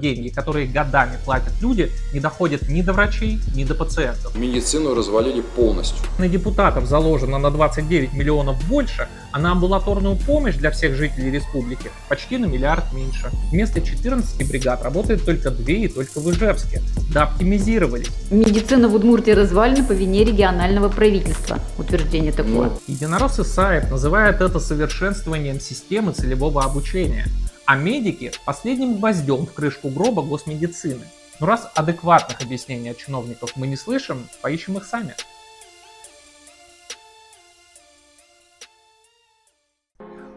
Деньги, которые годами платят люди, не доходят ни до врачей, ни до пациентов. Медицину развалили полностью. На депутатов заложено на 29 миллионов больше, а на амбулаторную помощь для всех жителей республики почти на миллиард меньше. Вместо 14 бригад работает только 2 и только в Ижевске. Да оптимизировались. Медицина в Удмуртии развалена по вине регионального правительства. Утверждение такое. Единорос Исаев называет это совершенствованием системы целевого обучения. А медики – последним гвоздем в крышку гроба госмедицины. Но раз адекватных объяснений от чиновников мы не слышим, поищем их сами.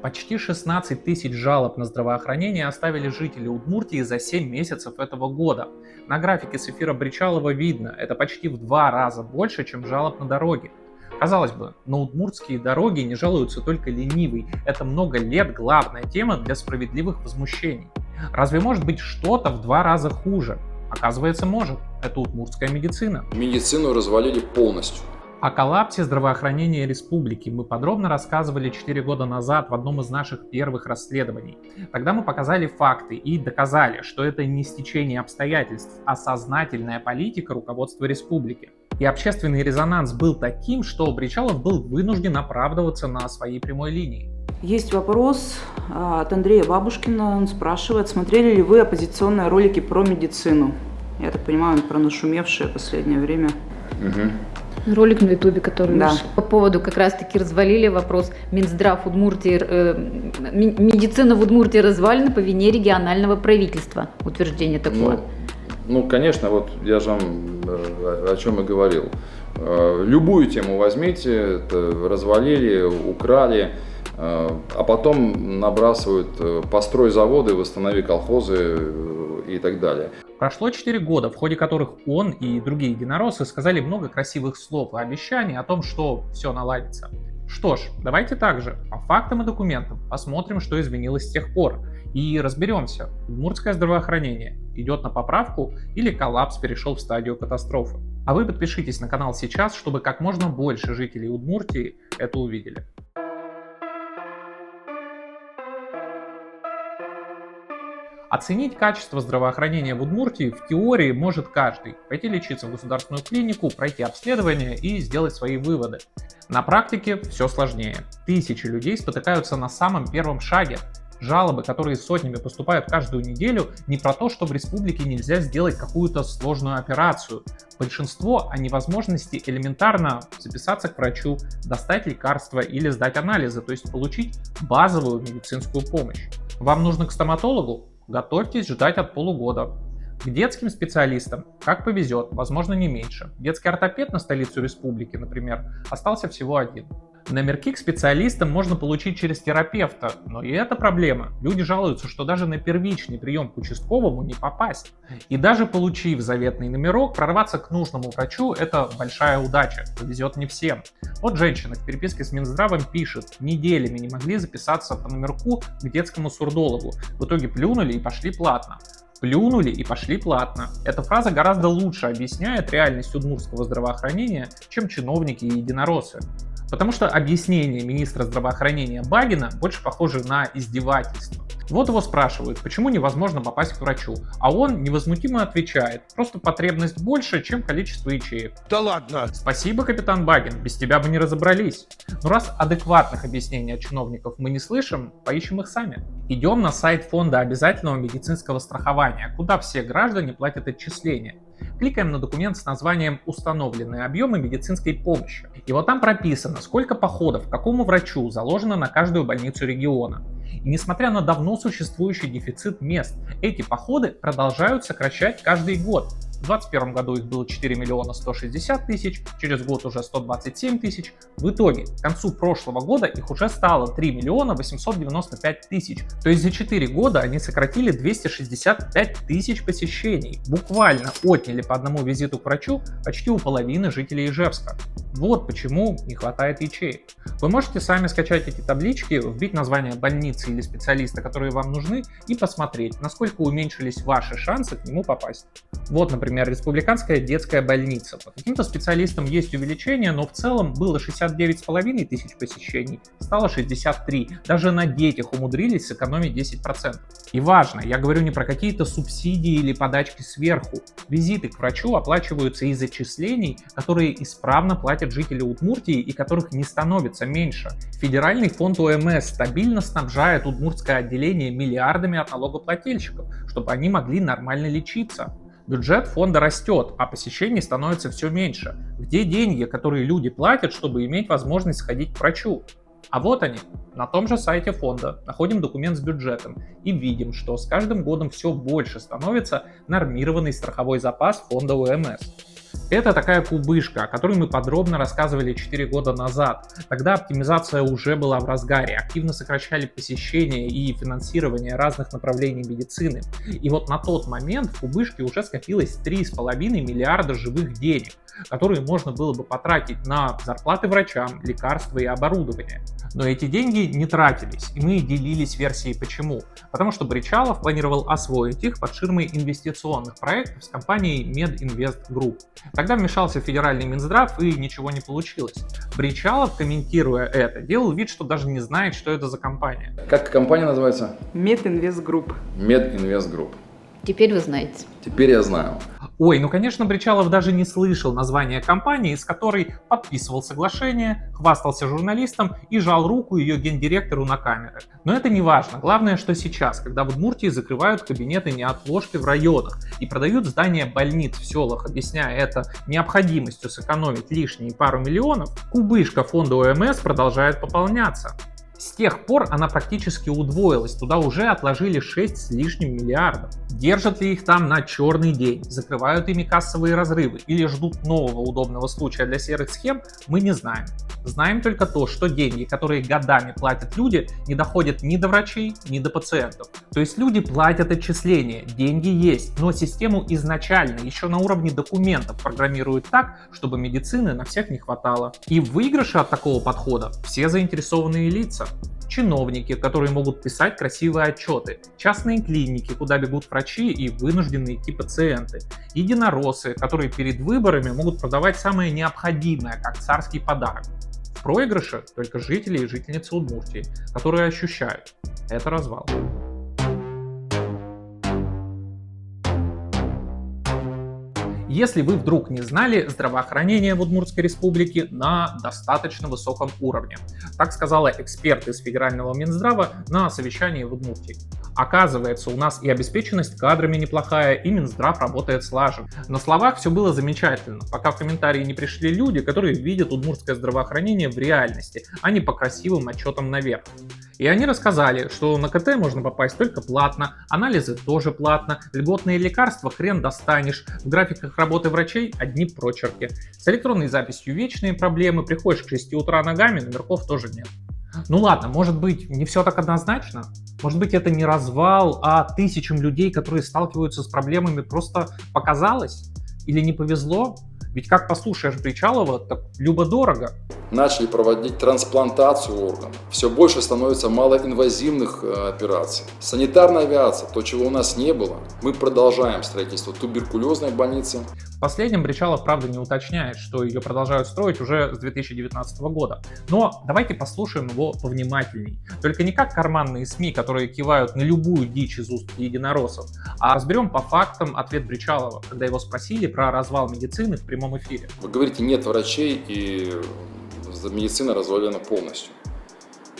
Почти 16 тысяч жалоб на здравоохранение оставили жители Удмуртии за 7 месяцев этого года. На графике с эфира Бричалова видно, это почти в 2 раза больше, чем жалоб на дороги. Казалось бы, на удмуртские дороги не жалуются только ленивый. Это много лет главная тема для справедливых возмущений. Разве может быть что-то в 2 раза хуже? Оказывается, может. Это удмуртская медицина. Медицину развалили полностью. О коллапсе здравоохранения республики мы подробно рассказывали 4 года назад в одном из наших первых расследований. Тогда мы показали факты и доказали, что это не стечение обстоятельств, а сознательная политика руководства республики. И общественный резонанс был таким, что Бричалов был вынужден оправдываться на своей прямой линии. Есть вопрос от Андрея Бабушкина. Он спрашивает, смотрели ли вы оппозиционные ролики про медицину? Я так понимаю, про нашумевшее в последнее время. Ролик на Ютубе, который Да. по поводу как раз-таки развалили вопрос Минздрав Удмуртии, медицина в Удмуртии развалена по вине регионального правительства. Утверждение такое. Ну, конечно, вот я же вам о чем и говорил. Любую тему возьмите, это развалили, украли, а потом набрасывают построй заводы, восстанови колхозы и так далее. Прошло 4 года, в ходе которых он и другие единороссы сказали много красивых слов и обещаний о том, что все наладится. Что ж, давайте также по фактам и документам посмотрим, что изменилось с тех пор, и разберемся, удмуртское здравоохранение идет на поправку или коллапс перешел в стадию катастрофы. А вы подпишитесь на канал сейчас, чтобы как можно больше жителей Удмуртии это увидели. Оценить качество здравоохранения в Удмуртии в теории может каждый. Пойти лечиться в государственную клинику, пройти обследование и сделать свои выводы. На практике все сложнее. Тысячи людей спотыкаются на самом первом шаге. Жалобы, которые сотнями поступают каждую неделю, не про то, что в республике нельзя сделать какую-то сложную операцию. Большинство о невозможности элементарно записаться к врачу, достать лекарства или сдать анализы, то есть получить базовую медицинскую помощь. Вам нужно к стоматологу? Готовьтесь ждать от полугода. К детским специалистам, как повезет, возможно не меньше. Детский ортопед на столицу республики, например, остался всего один. Номерки к специалистам можно получить через терапевта, но и это проблема. Люди жалуются, что даже на первичный прием к участковому не попасть. И даже получив заветный номерок, прорваться к нужному врачу – это большая удача, повезет не всем. Вот женщина в переписке с Минздравом пишет, неделями не могли записаться по номерку к детскому сурдологу. В итоге плюнули и пошли платно. Плюнули и пошли платно. Эта фраза гораздо лучше объясняет реальность удмуртского здравоохранения, чем чиновники и единороссы. Потому что объяснение министра здравоохранения Багина больше похоже на издевательство. Вот его спрашивают, почему невозможно попасть к врачу, а он невозмутимо отвечает, просто потребность больше, чем количество ячеек. Да ладно! Спасибо, капитан Багин, без тебя бы не разобрались. Но раз адекватных объяснений от чиновников мы не слышим, поищем их сами. Идем на сайт фонда обязательного медицинского страхования, куда все граждане платят отчисления. Кликаем на документ с названием «Установленные объемы медицинской помощи». И вот там прописано, сколько походов к какому врачу заложено на каждую больницу региона. И несмотря на давно существующий дефицит мест, эти походы продолжают сокращать каждый год. В 2021 году их было 4 миллиона 160 тысяч, через год уже 127 тысяч. В итоге, к концу прошлого года их уже стало 3 миллиона 895 тысяч. То есть за 4 года они сократили 265 тысяч посещений. Буквально отняли по одному визиту к врачу почти у половины жителей Ижевска. Вот почему не хватает ячеек. Вы можете сами скачать эти таблички, вбить название больницы или специалиста, которые вам нужны, и посмотреть, насколько уменьшились ваши шансы к нему попасть. Вот, например, например, республиканская детская больница. По каким-то специалистам есть увеличение, но в целом было 69,5 тысяч посещений, стало 63. Даже на детях умудрились сэкономить 10%. И важно, я говорю не про какие-то субсидии или подачки сверху. Визиты к врачу оплачиваются из отчислений, которые исправно платят жители Удмуртии и которых не становится меньше. Федеральный фонд ОМС стабильно снабжает удмуртское отделение миллиардами от налогоплательщиков, чтобы они могли нормально лечиться. Бюджет фонда растет, а посещений становится все меньше. Где деньги, которые люди платят, чтобы иметь возможность сходить к врачу? А вот они, на том же сайте фонда. Находим документ с бюджетом и видим, что с каждым годом все больше становится нормированный страховой запас фонда ОМС. Это такая кубышка, о которой мы подробно рассказывали 4 года назад. Тогда оптимизация уже была в разгаре, активно сокращали посещения и финансирование разных направлений медицины. И вот на тот момент в кубышке уже скопилось 3,5 миллиарда живых денег, которые можно было бы потратить на зарплаты врачам, лекарства и оборудование. Но эти деньги не тратились, и мы делились версией почему. Потому что Бричалов планировал освоить их под ширмой инвестиционных проектов с компанией Мединвест Групп. Тогда вмешался федеральный Минздрав, и ничего не получилось. Бричалов, комментируя это, делал вид, что даже не знает, что это за компания. Как компания называется? Мединвест Групп. Мединвест Групп. Теперь вы знаете. Теперь я знаю. Ой, ну конечно, Бричалов даже не слышал названия компании, с которой подписывал соглашение, хвастался журналистам и жал руку ее гендиректору на камеры. Но это не важно. Главное, что сейчас, когда в Удмуртии закрывают кабинеты неотложки в районах и продают здания больниц в селах, объясняя это необходимостью сэкономить лишние пару миллионов, кубышка фонда ОМС продолжает пополняться. С тех пор она практически удвоилась, туда уже отложили 6 с лишним миллиардов. Держат ли их там на черный день, закрывают ими кассовые разрывы или ждут нового удобного случая для серых схем, мы не знаем. Знаем только то, что деньги, которые годами платят люди, не доходят ни до врачей, ни до пациентов. То есть люди платят отчисления, деньги есть, но систему изначально еще на уровне документов программируют так, чтобы медицины на всех не хватало. И в выигрыше от такого подхода все заинтересованные лица. Чиновники, которые могут писать красивые отчеты, частные клиники, куда бегут врачи и вынуждены идти пациенты, единороссы, которые перед выборами могут продавать самое необходимое, как царский подарок. В проигрыше только жители и жительницы Удмуртии, которые ощущают – это развал. Если вы вдруг не знали, здравоохранение в Удмуртской республике на достаточно высоком уровне. Так сказала эксперт из федерального Минздрава на совещании в Удмуртии. Оказывается, у нас и обеспеченность кадрами неплохая, и Минздрав работает слаженно. На словах все было замечательно, пока в комментарии не пришли люди, которые видят удмуртское здравоохранение в реальности, а не по красивым отчетам наверх. И они рассказали, что на КТ можно попасть только платно, анализы тоже платно, льготные лекарства хрен достанешь, в графиках работы врачей одни прочерки. С электронной записью вечные проблемы, приходишь к 6 утра ногами, номерков тоже нет. Ну ладно, может быть, не все так однозначно? Может быть, это не развал, а тысячам людей, которые сталкиваются с проблемами, просто показалось? Или не повезло? Ведь как послушаешь Бричалова, так любо-дорого. Начали проводить трансплантацию органов. Все больше становится малоинвазивных операций. Санитарная авиация, то, чего у нас не было. Мы продолжаем строительство туберкулезной больницы. В последнем Бричалов, правда, не уточняет, что ее продолжают строить уже с 2019 года. Но давайте послушаем его повнимательней. Только не как карманные СМИ, которые кивают на любую дичь из уст единороссов, а разберем по фактам ответ Бричалова, когда его спросили про развал медицины в прямом эфире. Вы говорите, нет врачей и медицина развалена полностью.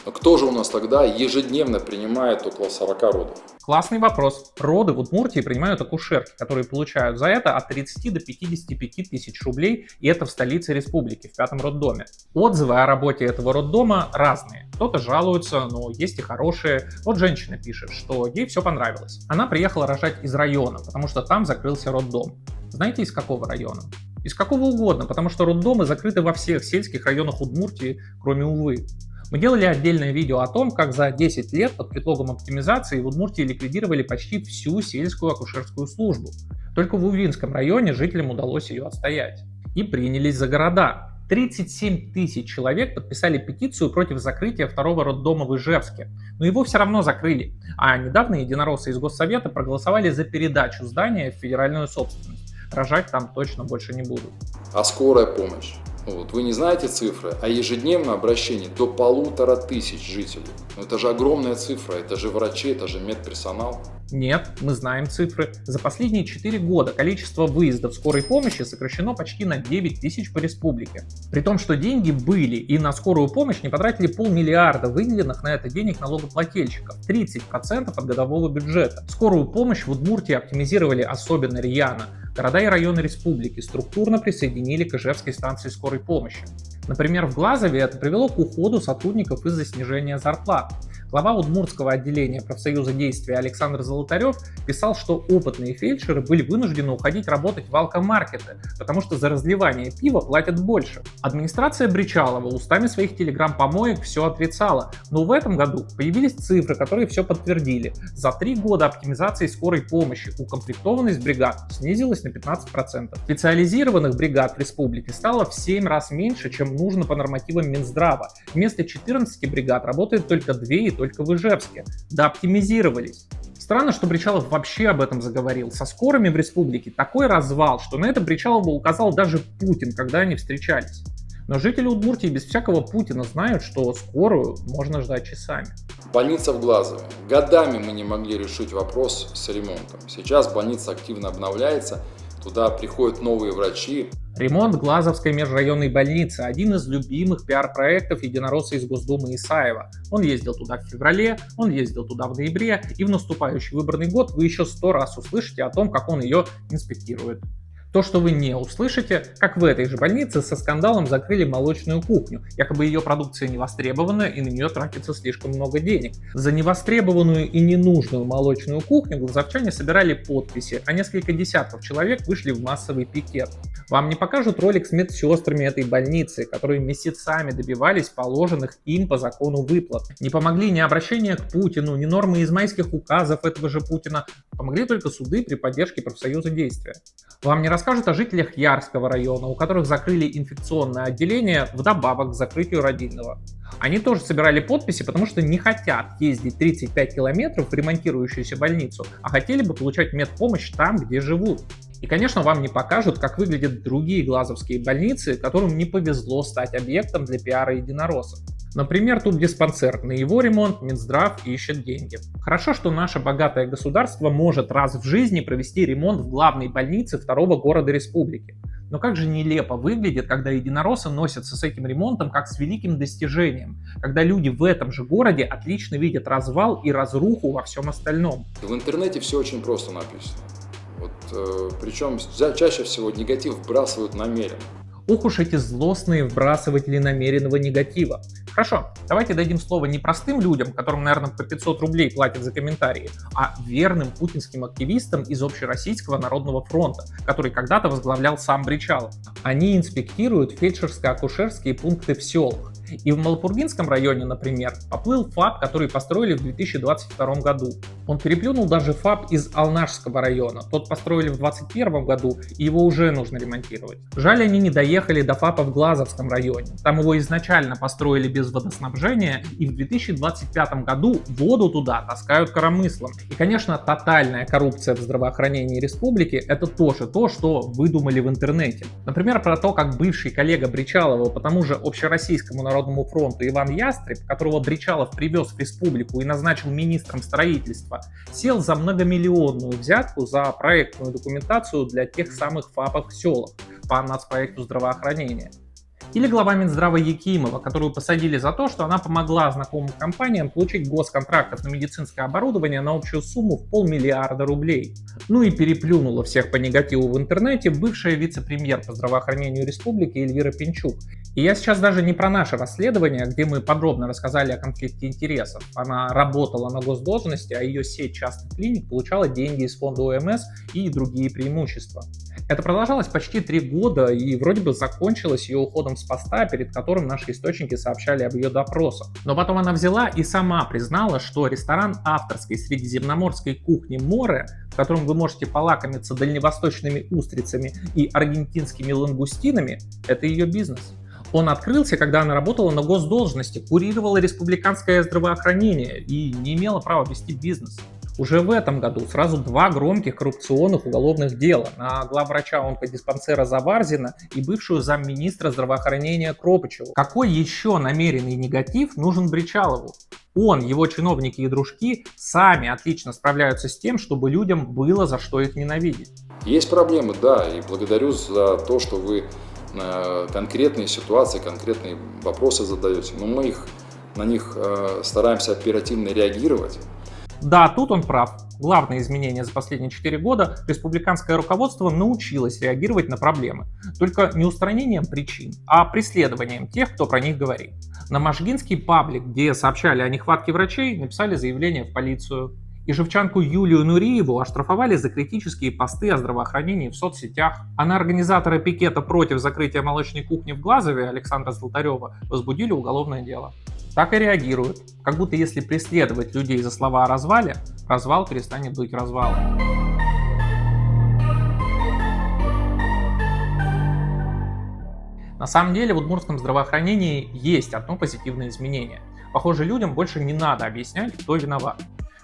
Но кто же у нас тогда ежедневно принимает около 40 родов? Классный вопрос. Роды в Удмуртии принимают акушерки, которые получают за это от 30 до 55 тысяч рублей, и это в столице республики, в 5-м роддоме. Отзывы о работе этого роддома разные. Кто-то жалуется, но есть и хорошие. Вот женщина пишет, что ей все понравилось. Она приехала рожать из района, потому что там закрылся роддом. Знаете, из какого района? Из какого угодно, потому что роддомы закрыты во всех сельских районах Удмуртии, кроме Увы. Мы делали отдельное видео о том, как за 10 лет под предлогом оптимизации в Удмуртии ликвидировали почти всю сельскую акушерскую службу. Только в Увинском районе жителям удалось ее отстоять. И принялись за города. 37 тысяч человек подписали петицию против закрытия 2-го роддома в Ижевске. Но его все равно закрыли. А недавно единороссы из Госсовета проголосовали за передачу здания в федеральную собственность. рожать там точно больше не будут. А скорая помощь? Вот, вы не знаете цифры, а ежедневно обращений до 1500 жителей. Ну, это же огромная цифра, это же врачи, это же медперсонал. Нет, мы знаем цифры. За последние 4 года количество выездов скорой помощи сокращено почти на 9 тысяч по республике. При том, что деньги были, и на скорую помощь не потратили 500 миллиарда выделенных на это денег налогоплательщиков, 30% от годового бюджета. Скорую помощь в Удмуртии оптимизировали особенно рьяно. Города и районы республики структурно присоединили к Ижевской станции скорой помощи. Например, в Глазове это привело к уходу сотрудников из-за снижения зарплат. Глава Удмуртского отделения профсоюза действия Александр Золотарев писал, что опытные фельдшеры были вынуждены уходить работать в алкомаркеты, потому что за разливание пива платят больше. Администрация Бричалова устами своих телеграм-помоек все отрицала, но в этом году появились цифры, которые все подтвердили. За 3 года оптимизации скорой помощи укомплектованность бригад снизилась на 15%. Специализированных бригад в республике стало в 7 раз меньше, чем нужно по нормативам Минздрава. Вместо 14 бригад работает только 2 и только в Ижевске. Да оптимизировались. Странно, что Бричалов вообще об этом заговорил. Со скорыми в республике такой развал, что на это Бричалову указал даже Путин, когда они встречались. Но жители Удмуртии без всякого Путина знают, что скорую можно ждать часами. Больница в Глазове. Годами мы не могли решить вопрос с ремонтом. Сейчас больница активно обновляется, туда приходят новые врачи. Ремонт Глазовской межрайонной больницы – один из любимых пиар-проектов единоросса из Госдумы Исаева. Он ездил туда в феврале, он ездил туда в ноябре, и в наступающий выборный год вы еще 100 раз услышите о том, как он ее инспектирует. То, что вы не услышите, как в этой же больнице со скандалом закрыли молочную кухню. Якобы ее продукция не востребована и на нее тратится слишком много денег. За невостребованную и ненужную молочную кухню глазовчане собирали подписи, а несколько десятков человек вышли в массовый пикет. Вам не покажут ролик с медсестрами этой больницы, которые месяцами добивались положенных им по закону выплат. Не помогли ни обращения к Путину, ни нормы из майских указов этого же Путина. Помогли только суды при поддержке профсоюза действия. Вам не расскажут о жителях Ярского района, у которых закрыли инфекционное отделение вдобавок к закрытию родильного. Они тоже собирали подписи, потому что не хотят ездить 35 километров в ремонтирующуюся больницу, а хотели бы получать медпомощь там, где живут. И, конечно, вам не покажут, как выглядят другие глазовские больницы, которым не повезло стать объектом для пиара единороссов. Например, тут диспансер. На его ремонт Минздрав ищет деньги. Хорошо, что наше богатое государство может раз в жизни провести ремонт в главной больнице второго города республики. Но как же нелепо выглядит, когда единороссы носятся с этим ремонтом как с великим достижением, когда люди в этом же городе отлично видят развал и разруху во всем остальном. В интернете все очень просто написано. Причем чаще всего негатив вбрасывают намеренно. Ох уж эти злостные вбрасыватели намеренного негатива. Хорошо, давайте дадим слово не простым людям, которым, наверное, по 500 рублей платят за комментарии, а верным путинским активистам из Общероссийского народного фронта, который когда-то возглавлял сам Бричалов. Они инспектируют фельдшерско-акушерские пункты в селах. И в Малопургинском районе, например, поплыл ФАП, который построили в 2022 году. Он переплюнул даже ФАП из Алнашского района. Тот построили в 2021 году, и его уже нужно ремонтировать. Жаль, они не доехали до ФАПа в Глазовском районе. Там его изначально построили без водоснабжения, и в 2025 году воду туда таскают коромыслом. И, конечно, тотальная коррупция в здравоохранении республики – это тоже то, что выдумали в интернете. Например, про то, как бывший коллега Бричалова по тому же Общероссийскому народному фронту Иван Ястреб, которого Бричалов привез в республику и назначил министром строительства, сел за многомиллионную взятку за проектную документацию для тех самых ФАПов в селах по нацпроекту здравоохранения. Или глава Минздрава Якимова, которую посадили за то, что она помогла знакомым компаниям получить госконтрактов на медицинское оборудование на общую сумму в 500 миллиарда рублей. Ну и переплюнула всех по негативу в интернете бывшая вице-премьер по здравоохранению республики Эльвира Пинчук. И я сейчас даже не про наше расследование, где мы подробно рассказали о конфликте интересов. Она работала на госдолжности, а ее сеть частных клиник получала деньги из фонда ОМС и другие преимущества. Это продолжалось почти 3 года и вроде бы закончилось ее уходом с поста, перед которым наши источники сообщали об ее допросах. Но потом она взяла и сама признала, что ресторан авторской средиземноморской кухни «Море», в котором вы можете полакомиться дальневосточными устрицами и аргентинскими лангустинами, это ее бизнес. Он открылся, когда она работала на госдолжности, курировала республиканское здравоохранение и не имела права вести бизнес. Уже в этом году сразу 2 громких коррупционных уголовных дела на главврача онкодиспансера Заварзина и бывшую замминистра здравоохранения Кропычеву. Какой еще намеренный негатив нужен Бричалову? Он, его чиновники и дружки сами отлично справляются с тем, чтобы людям было за что их ненавидеть. Есть проблемы, да, и благодарю за то, что вы конкретные ситуации, конкретные вопросы задаете, но мы на них стараемся оперативно реагировать. Да, тут он прав. Главное изменение за последние 4 года – республиканское руководство научилось реагировать на проблемы. Только не устранением причин, а преследованием тех, кто про них говорит. На Можгинский паблик, где сообщали о нехватке врачей, написали заявление в полицию. Ижевчанку Юлию Нуриеву оштрафовали за критические посты о здравоохранении в соцсетях. А на организатора пикета против закрытия молочной кухни в Глазове Александра Золотарева возбудили уголовное дело. Так и реагируют, как будто если преследовать людей за слова о развале, развал перестанет быть развалом. На самом деле в удмуртском здравоохранении есть одно позитивное изменение. Похоже, людям больше не надо объяснять, кто виноват.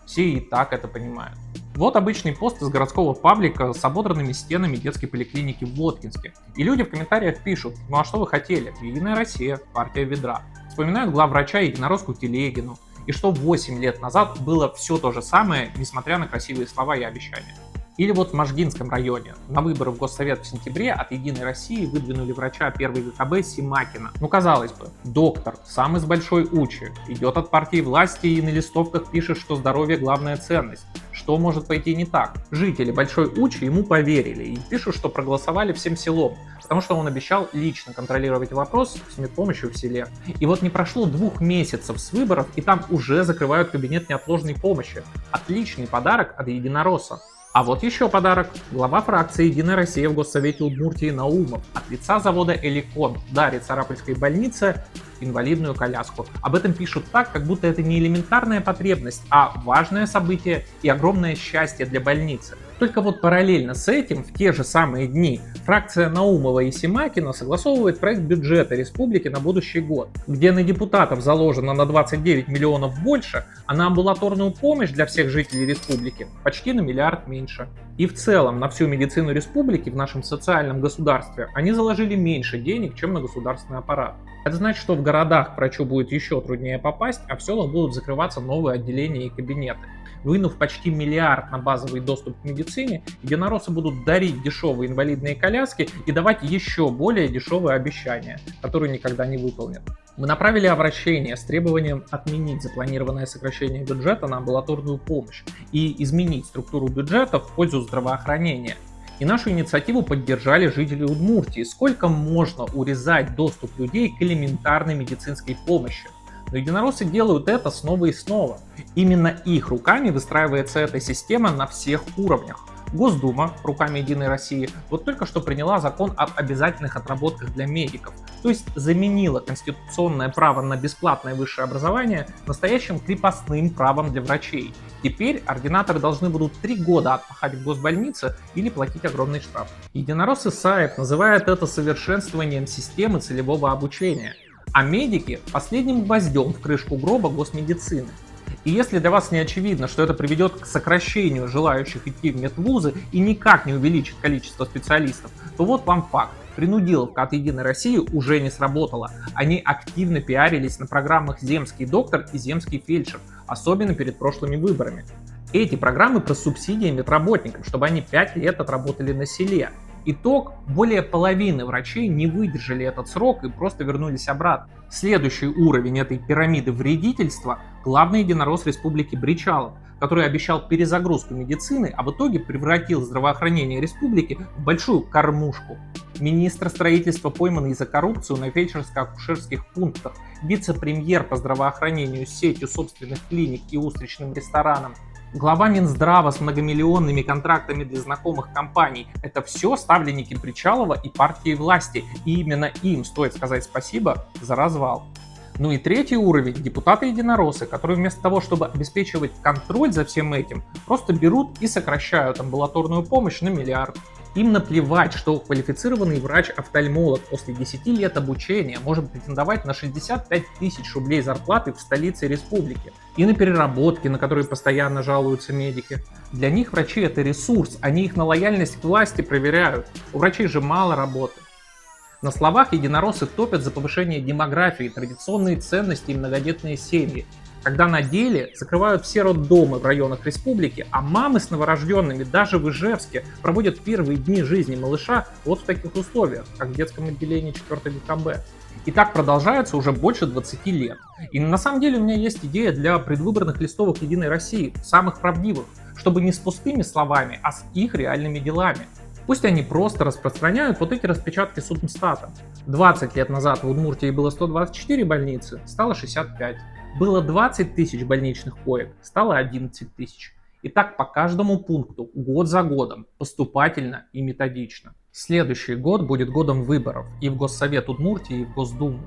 Все и так это понимают. Вот обычный пост из городского паблика с ободранными стенами детской поликлиники в Воткинске. И люди в комментариях пишут: ну а что вы хотели? Единая Россия, партия ведра. Вспоминают главврача единороску Телегину. И что 8 лет назад было все то же самое, несмотря на красивые слова и обещания. Или вот в Можгинском районе. На выборы в Госсовет в сентябре от Единой России выдвинули врача первой ГКБ Симакина. Ну казалось бы, доктор, сам из Большой Учи, идет от партии власти и на листовках пишет, что здоровье главная ценность. Что может пойти не так? Жители Большой Учи ему поверили и пишут, что проголосовали всем селом, потому что он обещал лично контролировать вопрос с медпомощью в селе. И вот не прошло 2 месяцев с выборов, и там уже закрывают кабинет неотложной помощи. Отличный подарок от Единоросса. А вот еще подарок. Глава фракции «Единая Россия» в Госсовете Удмуртии Наумов от лица завода «Эликон» дарит Сарапульской больнице инвалидную коляску. Об этом пишут так, как будто это не элементарная потребность, а важное событие и огромное счастье для больницы. Только вот параллельно с этим, в те же самые дни, фракция Наумова и Симакина согласовывает проект бюджета республики на будущий год, где на депутатов заложено на 29 миллионов больше, а на амбулаторную помощь для всех жителей республики почти на 1 миллиард меньше. И в целом на всю медицину республики в нашем социальном государстве они заложили меньше денег, чем на государственный аппарат. Это значит, что в городах к врачу будет еще труднее попасть, а в селах будут закрываться новые отделения и кабинеты. Вынув почти 1 миллиард на базовый доступ к медицине, единороссы будут дарить дешевые инвалидные коляски и давать еще более дешевые обещания, которые никогда не выполнят. Мы направили обращение с требованием отменить запланированное сокращение бюджета на амбулаторную помощь и изменить структуру бюджета в пользу здравоохранения. И нашу инициативу поддержали жители Удмуртии. Сколько можно урезать доступ людей к элементарной медицинской помощи? Но единороссы делают это снова и снова. Именно их руками выстраивается эта система на всех уровнях. Госдума руками Единой России вот только что приняла закон об обязательных отработках для медиков, то есть заменила конституционное право на бесплатное высшее образование настоящим крепостным правом для врачей. Теперь ординаторы должны будут 3 года отпахать в госбольнице или платить огромный штраф. Единороссы Саев называют это совершенствованием системы целевого обучения, а медики – последним гвоздем в крышку гроба госмедицины. И если для вас не очевидно, что это приведет к сокращению желающих идти в медвузы и никак не увеличит количество специалистов, то вот вам факт. Принудиловка от Единой России уже не сработала. Они активно пиарились на программах «Земский доктор» и «Земский фельдшер», особенно перед прошлыми выборами. Эти программы про субсидии медработникам, чтобы они 5 лет отработали на селе. Итог: более половины врачей не выдержали этот срок и просто вернулись обратно. Следующий уровень этой пирамиды вредительства – главный единорос республики Бричалов, который обещал перезагрузку медицины, а в итоге превратил здравоохранение республики в большую кормушку. Министр строительства, пойманный за коррупцию на фельдшерско-акушерских пунктах, вице-премьер по здравоохранению с сетью собственных клиник и устричным рестораном, глава Минздрава с многомиллионными контрактами для знакомых компаний – это все ставленники Бричалова и партии власти, и именно им стоит сказать спасибо за развал. Ну и третий уровень – депутаты-единороссы, которые вместо того, чтобы обеспечивать контроль за всем этим, просто берут и сокращают амбулаторную помощь на 1 миллиард. Им наплевать, что квалифицированный врач-офтальмолог после 10 лет обучения может претендовать на 65 тысяч рублей зарплаты в столице республики и на переработки, на которые постоянно жалуются медики. Для них врачи — это ресурс, они их на лояльность к власти проверяют. У врачей же мало работы. На словах единороссы топят за повышение демографии, традиционные ценности и многодетные семьи, когда на деле закрывают все роддомы в районах республики, а мамы с новорожденными даже в Ижевске проводят первые дни жизни малыша вот в таких условиях, как в детском отделении 4 ГКБ. И так продолжается уже больше 20 лет. И на самом деле у меня есть идея для предвыборных листовок «Единой России», самых правдивых, чтобы не с пустыми словами, а с их реальными делами. Пусть они просто распространяют вот эти распечатки Субмстата. 20 лет назад в Удмуртии было 124 больницы, стало 65. Было 20 тысяч больничных коек, стало 11 тысяч. И так по каждому пункту, год за годом, поступательно и методично. Следующий год будет годом выборов и в Госсовет Удмуртии, и в Госдуму.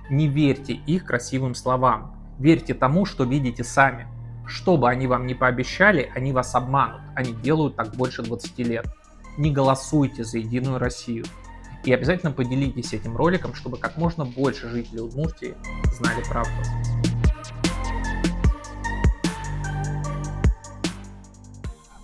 Не верьте их красивым словам, верьте тому, что видите сами. Что бы они вам ни пообещали, они вас обманут, они делают так больше 20 лет. Не голосуйте за Единую Россию. И обязательно поделитесь этим роликом, чтобы как можно больше жителей Удмуртии знали правду.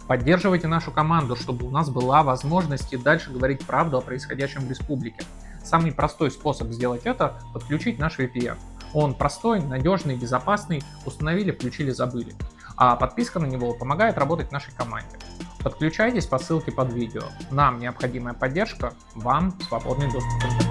Поддерживайте нашу команду, чтобы у нас была возможность и дальше говорить правду о происходящем в республике. Самый простой способ сделать это — подключить наш VPN. Он простой, надежный, безопасный, установили, включили, забыли. А подписка на него помогает работать нашей команде. Подключайтесь по ссылке под видео. Нам необходимая поддержка, вам свободный доступ к интернету.